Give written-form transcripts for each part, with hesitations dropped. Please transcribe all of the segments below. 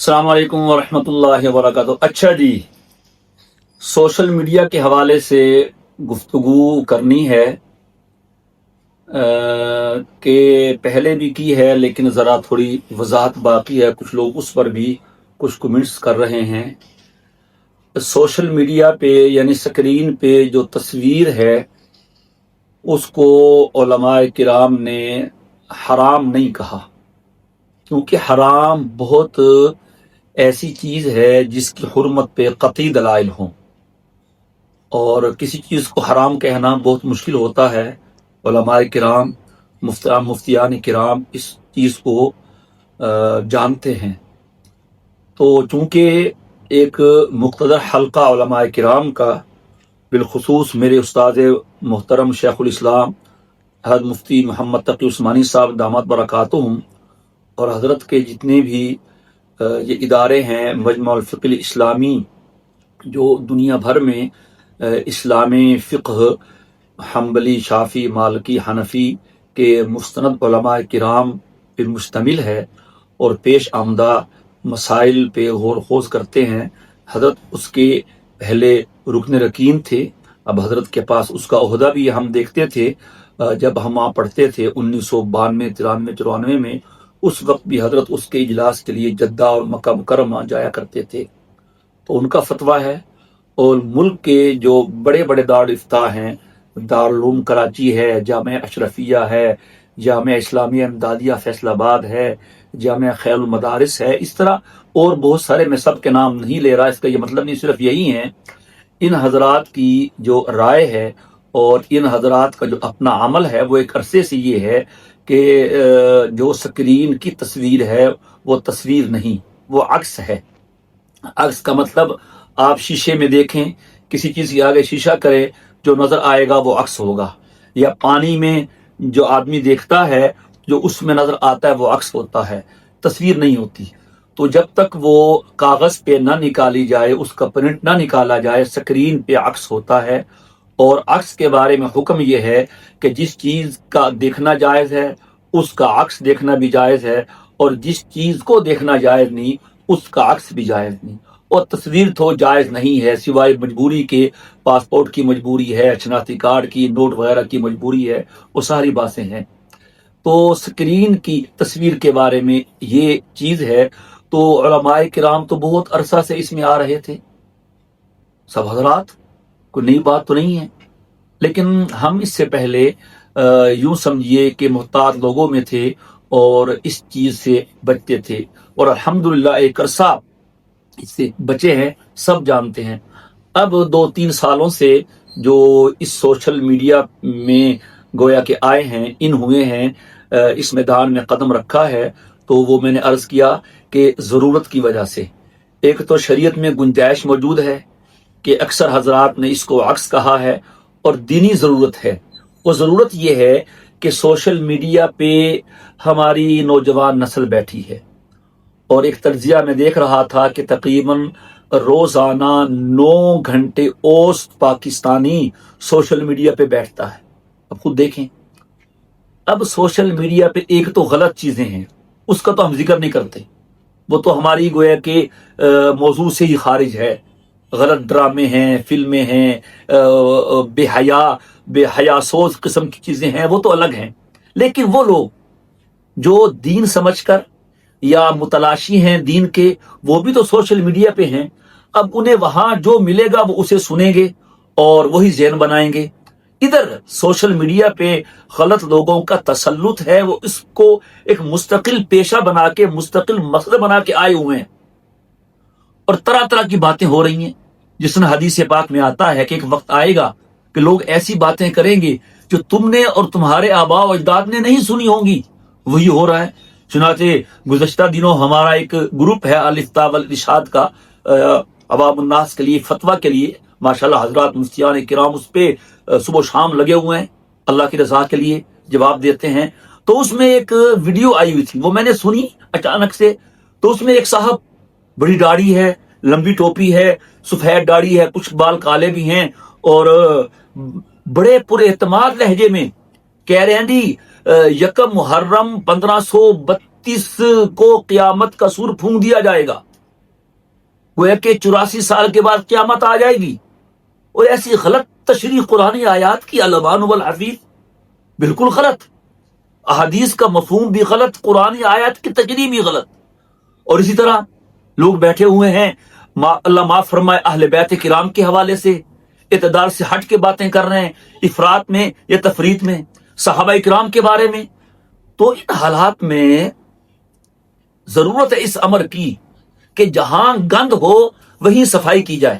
अस्सलाम वालेकुम वरहमतुल्लाहि वबरकातुहू। अच्छा जी, सोशल मीडिया के हवाले से गुफ्तगू करनी है कि पहले भी की है, लेकिन ज़रा थोड़ी वजाहत बाकी है। कुछ लोग उस पर भी कुछ कमेंट्स कर रहे हैं। सोशल मीडिया पे यानी स्क्रीन पे जो तस्वीर है उसको उलमाए किराम ने हराम नहीं कहा, क्योंकि हराम बहुत ऐसी चीज़ है जिसकी हुर्मत पे कतई दलाइल हों, और किसी चीज़ को हराम कहना बहुत मुश्किल होता है। उलमाए किराम, मुफ्तियान किराम इस चीज़ को जानते हैं। तो चूँकि एक मुक़्तदर हल्का उलमाए किराम का, बिलखुसूस मेरे उस्ताद मोहतरम शेखुल इस्लाम हज़रत मुफ्ती मोहम्मद तकी उस्मानी साहब दामत बरकातुहुम, और हज़रत के जितने भी ये इदारे हैं मजमुअल फ़िक़्ह इस्लामी, जो दुनिया भर में इस्लामी फ़िक़्ह हम्बली, शाफ़ी, मालिकी, हनफ़ी के मुस्तनद उलमाए किराम पे मुश्तमिल है और पेश आमदा मसाइल पे गौर खोज करते हैं। हज़रत उसके पहले रुकन रकीन थे। अब हज़रत के पास उसका ओहदा भी हम देखते थे जब हम वहाँ पढ़ते थे 1992, 93, 94 में। उस वक्त भी हज़रत उसके इजलास के लिए जद्दा और मक्का मुकर्रमा जाया करते थे। तो उनका फतवा है, और मुल्क के जो बड़े बड़े दारुल इफ्ता हैं, दारुल उलूम कराची है, जामिया अशरफिया है, जामिया इस्लामिया इमदादिया फैसलाबाद है, जामिया खैरुल मदारिस है, इस तरह और बहुत सारे, मैं सब के नाम नहीं ले रहा। इसका ये मतलब नहीं सिर्फ यही है। इन हजरात की जो राय है और इन हजरात का जो अपना अमल है वो एक अरसे से ये है कि जो स्क्रीन की तस्वीर है वो तस्वीर नहीं, वो अक्स है। अक्स का मतलब आप शीशे में देखें, किसी चीज़ के आगे शीशा करें, जो नज़र आएगा वो अक्स होगा। या पानी में जो आदमी देखता है, जो उसमें नज़र आता है वो अक्स होता है, तस्वीर नहीं होती। तो जब तक वो कागज़ पे ना निकाली जाए, उसका प्रिंट ना निकाला जाए, स्क्रीन पे अक्स होता है। और अक्स के बारे में हुक्म ये है कि जिस चीज़ का देखना जायज़ है उसका अक्स देखना भी जायज़ है, और जिस चीज़ को देखना जायज़ नहीं उसका अक्स भी जायज़ नहीं। और तस्वीर तो जायज़ नहीं है सिवाय मजबूरी के, पासपोर्ट की मजबूरी है, शनाख्ती कार्ड की, नोट वगैरह की मजबूरी है, वो सारी बातें हैं। तो स्क्रीन की तस्वीर के बारे में ये चीज़ है। तो उलमाए किराम तो बहुत अरसा से इसमें आ रहे थे, सब हजरात, कोई नई बात तो नहीं है। लेकिन हम इससे पहले यूं समझिए कि मुहतात लोगों में थे और इस चीज़ से बचते थे, और अल्हम्दुलिल्लाह एक अरसा इससे बचे हैं, सब जानते हैं। अब 2-3 सालों से जो इस सोशल मीडिया में गोया के आए हैं, इन हुए हैं, इस मैदान में कदम रखा है, तो वो मैंने अर्ज किया कि ज़रूरत की वजह से। एक तो शरीयत में गुंजाइश मौजूद है कि अक्सर हजरात ने इसको अक्स कहा है, और दीनी ज़रूरत है। वो ज़रूरत ये है कि सोशल मीडिया पे हमारी नौजवान नस्ल बैठी है, और एक तज्जिया में देख रहा था कि तकरीबन रोजाना 9 घंटे औसत पाकिस्तानी सोशल मीडिया पे बैठता है। अब खुद देखें। अब सोशल मीडिया पे एक तो गलत चीजें हैं, उसका तो हम जिक्र नहीं करते, वो तो हमारी गोया के मौजू से ही खारिज है। गलत ड्रामे हैं, फिल्में हैं, बेहयासोज किस्म की चीजें हैं, वो तो अलग हैं। लेकिन वो लोग जो दीन समझकर या मुतलाशी हैं दीन के, वो भी तो सोशल मीडिया पे हैं। अब उन्हें वहां जो मिलेगा वो उसे सुनेंगे और वही ज़हन बनाएंगे। इधर सोशल मीडिया पे गलत लोगों का तसल्लुत है, वो इसको एक मुस्तकिल पेशा बना के, मुस्तकिल मसला बना के आए हुए हैं, और तरह तरह की बातें हो रही हैं। जिसमें हदीस पाक में आता है कि एक वक्त आएगा कि लोग ऐसी बातें करेंगे जो तुमने और तुम्हारे आबा व अजदाद ने नहीं सुनी होंगी। वही हो रहा है। चुनाचे गुज़श्ता दिनों हमारा एक ग्रुप है अल इफ्ता वल इरशाद का, अवामुन्नास के लिए, फतवा के लिए, माशाल्लाह हजरात मुफ्तियान किराम उस पे सुबह शाम लगे हुए हैं, अल्लाह की रजा के लिए जवाब देते हैं। तो उसमें एक वीडियो आई हुई थी, वो मैंने सुनी अचानक से। तो उसमें एक साहब, बड़ी दाढ़ी है, लंबी टोपी है, सफेद दाढ़ी है, कुछ बाल काले भी हैं, और बड़े पुरे एतमाद लहजे में कह रहे हैं जी यकम मुहर्रम 1532 को क़यामत का सूर फूंक दिया जाएगा। گویا کہ 84 سال کے بعد قیامت آ جائے گی، اور ایسی غلط تشریح قرآنی آیات کی الوان والحفیظ، بالکل غلط، احادیث کا مفہوم بھی غلط، قرآنی آیات کی تشریح بھی غلط۔ اور اسی طرح لوگ بیٹھے ہوئے ہیں، اللہ معاف فرمائے، اہل بیت کرام کے حوالے سے اعتدال سے ہٹ کے باتیں کر رہے ہیں، افراط میں یا تفریط میں، صحابہ کرام کے بارے میں۔ تو ان حالات میں ضرورت ہے اس امر کی کہ جہاں گند ہو وہیں صفائی کی جائے،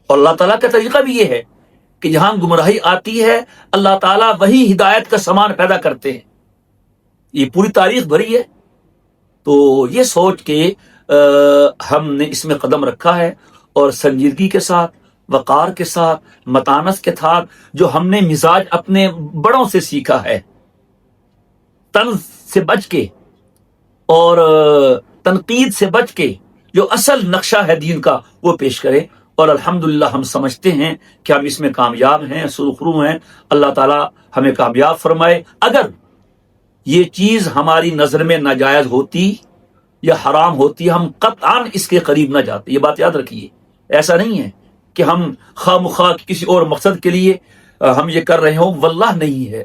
اور اللہ تعالیٰ کا طریقہ بھی یہ ہے کہ جہاں گمراہی آتی ہے اللہ تعالیٰ وہی ہدایت کا سامان پیدا کرتے ہیں، یہ پوری تاریخ بھری ہے۔ تو یہ سوچ کے ہم نے اس میں قدم رکھا ہے، اور سنجیدگی کے ساتھ، وقار کے ساتھ، متانت کے ساتھ، جو ہم نے مزاج اپنے بڑوں سے سیکھا ہے، طنز سے بچ کے اور تنقید سے بچ کے، جو اصل نقشہ ہے دین کا وہ پیش کریں، اور الحمدللہ ہم سمجھتے ہیں کہ ہم اس میں کامیاب ہیں، سرخرو ہیں۔ اللہ تعالیٰ ہمیں کامیاب فرمائے۔ اگر یہ چیز ہماری نظر میں ناجائز ہوتی یا حرام ہوتی، ہم قطعاً اس کے قریب نہ جاتے، یہ بات یاد رکھیے۔ ایسا نہیں ہے کہ ہم خواہ مخواہ کسی اور مقصد کے لیے ہم یہ کر رہے ہوں، واللہ نہیں ہے۔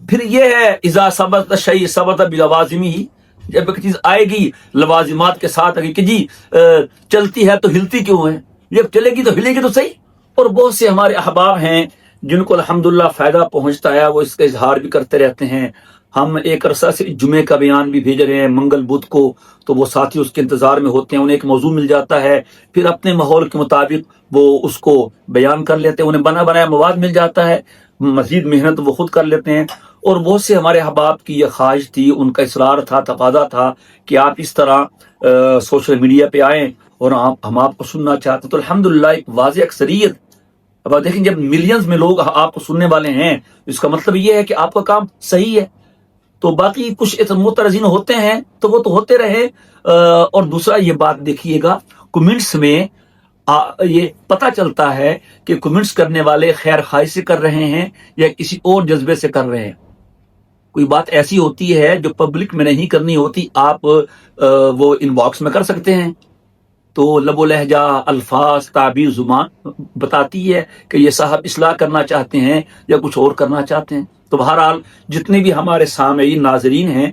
پھر یہ ہے اذا ثبت الشیء ثبت بلوازمہ، جب ایک چیز آئے گی لوازمات کے ساتھ، کہ جی چلتی ہے تو ہلتی کیوں ہے، جب چلے گی تو ہلے گی تو صحیح۔ اور بہت سے ہمارے احباب ہیں جن کو الحمدللہ فائدہ پہنچتا ہے، وہ اس کا اظہار بھی کرتے رہتے ہیں۔ ہم ایک عرصہ سے جمعے کا بیان بھی بھیج رہے ہیں منگل بدھ کو، تو وہ ساتھی اس کے انتظار میں ہوتے ہیں، انہیں ایک موضوع مل جاتا ہے، پھر اپنے ماحول کے مطابق وہ اس کو بیان کر لیتے ہیں، انہیں بنا بنایا مواد مل جاتا ہے، مزید محنت وہ خود کر لیتے ہیں۔ اور بہت سے ہمارے احباب کی یہ خواہش تھی، ان کا اصرار تھا، تقاضا تھا کہ آپ اس طرح سوشل میڈیا پہ آئیں اور ہم آپ کو سننا چاہتے ہیں۔ تو الحمدللہ ایک واضح اکثریت، اب آپ دیکھیں جب ملینز میں لوگ آپ کو سننے والے ہیں، اس کا مطلب یہ ہے کہ آپ کا کام صحیح ہے۔ تو باقی کچھ معترضین ہوتے ہیں تو وہ تو ہوتے رہے۔ اور دوسرا یہ بات دیکھیے گا، کمنٹس میں یہ پتہ چلتا ہے کہ کمنٹس کرنے والے خیر خواہی سے کر رہے ہیں یا کسی اور جذبے سے کر رہے ہیں۔ کوئی بات ایسی ہوتی ہے جو پبلک میں نہیں کرنی ہوتی، آپ وہ ان باکس میں کر سکتے ہیں۔ تو لب و لہجہ، الفاظ، تعبیر، زبان بتاتی ہے کہ یہ صاحب اصلاح کرنا چاہتے ہیں یا کچھ اور کرنا چاہتے ہیں۔ تو بہرحال جتنے بھی ہمارے سامعین ناظرین ہیں،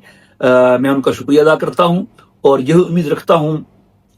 میں ان کا شکریہ ادا کرتا ہوں، اور یہ امید رکھتا ہوں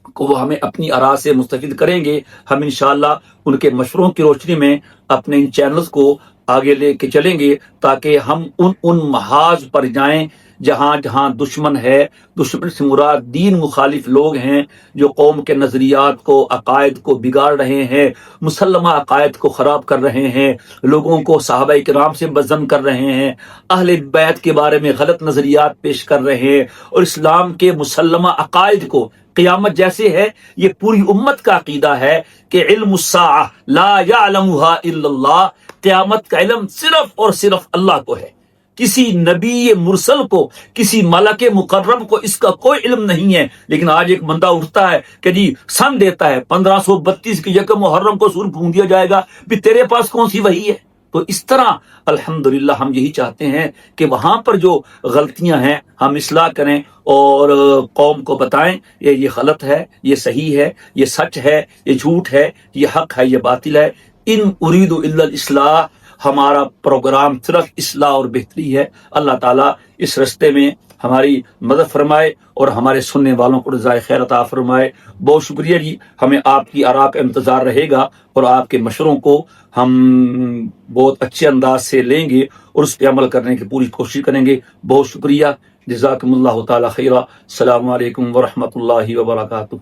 کہ وہ ہمیں اپنی آراء سے مستفید کریں گے۔ ہم انشاءاللہ ان کے مشوروں کی روشنی میں اپنے ان چینلز کو آگے لے کے چلیں گے، تاکہ ہم ان محاذ پر جائیں جہاں جہاں دشمن ہے، دشمن سے مراد دین مخالف لوگ ہیں جو قوم کے نظریات کو، عقائد کو بگاڑ رہے ہیں، مسلمہ عقائد کو خراب کر رہے ہیں، لوگوں کو صحابہ کرام سے بدظن کر رہے ہیں، اہل بیت کے بارے میں غلط نظریات پیش کر رہے ہیں، اور اسلام کے مسلمہ عقائد کو قیامت جیسے ہے، یہ پوری امت کا عقیدہ ہے کہ علم الساعہ لا یعلمها الا اللہ، قیامت کا علم صرف اور صرف اللہ کو ہے، کسی نبی مرسل کو، کسی ملک مقرب کو اس کا کوئی علم نہیں ہے۔ لیکن آج ایک بندہ اٹھتا ہے کہ جی سن دیتا ہے 1532 کی یکم محرم کو سور پھونک دیا جائے گا، بھی تیرے پاس کون سی وحی ہے؟ تو اس طرح الحمدللہ ہم یہی چاہتے ہیں کہ وہاں پر جو غلطیاں ہیں ہم اصلاح کریں اور قوم کو بتائیں یہ غلط ہے، یہ صحیح ہے، یہ سچ ہے، یہ جھوٹ ہے، یہ حق ہے، یہ باطل ہے۔ ان اريد الا الاصلاح، ہمارا پروگرام صرف اصلاح اور بہتری ہے۔ اللہ تعالیٰ اس رستے میں ہماری مدد فرمائے اور ہمارے سننے والوں کو رضائے خیر عطا فرمائے۔ بہت شکریہ جی، ہمیں آپ کی آراء کا انتظار رہے گا، اور آپ کے مشوروں کو ہم بہت اچھے انداز سے لیں گے اور اس پہ عمل کرنے کی پوری کوشش کریں گے۔ بہت شکریہ، جزاکم اللہ تعالی خیرہ۔ السلام علیکم ورحمۃ اللہ وبرکاتہ۔